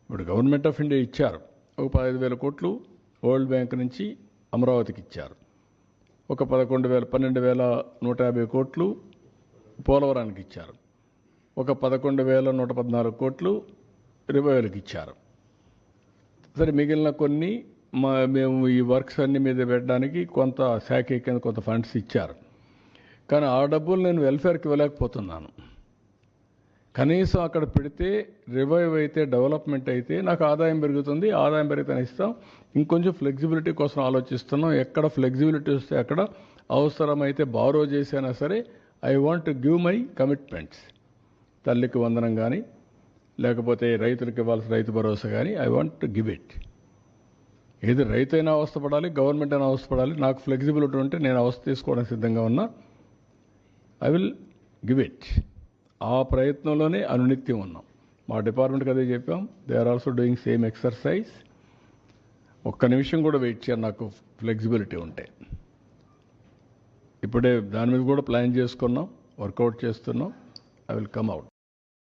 ఇప్పుడు government of India ఇచ్చారు ఒక 15,000 కోట్లు వరల్డ్ బ్యాంక్ నుంచి అమరావతికి ఇచ్చారు. ఒక 12,150 కోట్లు పోలవరానికి ఇచ్చారు. ఒక 11,114 కోట్లు రివైవల్కి ఇచ్చారు. సరే, మిగిలిన కొన్ని మేము ఈ వర్క్స్ అన్ని మీద పెట్టడానికి కొంత శాఖ కింద కొంత ఫండ్స్ ఇచ్చారు. కానీ ఆ డబ్బులు నేను వెల్ఫేర్కి ఇవ్వలేకపోతున్నాను. కనీసం అక్కడ పెడితే రివైవ్ అయితే, డెవలప్మెంట్ అయితే నాకు ఆదాయం పెరుగుతుంది. ఆదాయం పెరిగితే ఇస్తాం. ఇంకొంచెం ఫ్లెక్సిబిలిటీ కోసం ఆలోచిస్తున్నాం. ఎక్కడ ఫ్లెక్సిబిలిటీ వస్తే అక్కడ అవసరమైతే బారో చేసైనా సరే I want to give my commitments. తల్లికి వందనం కానీ, లేకపోతే రైతులకు ఇవ్వాల్సిన రైతు భరోసా కానీ I want to give it. ఏది రైతైనా అవస్థపడాలి, గవర్నమెంట్ అయినా అవస్థపడాలి. నాకు ఫ్లెక్సిబిలిటీ ఉంటే నేను అవస్థ తీసుకోవడానికి సిద్ధంగా ఉన్నా. I will give it. ఆ ప్రయత్నంలోనే అనునిత్యం ఉన్నాం. మా డిపార్ట్మెంట్కి అదే చెప్పాం. They are also doing same exercise. ఒక్క నిమిషం కూడా వెయిట్ చేయాలి నాకు ఫ్లెక్సిబిలిటీ ఉంటే. ఇప్పుడే దాని మీద కూడా ప్లాన్ చేసుకున్నాం, వర్కౌట్ చేస్తున్నాం. I will come out.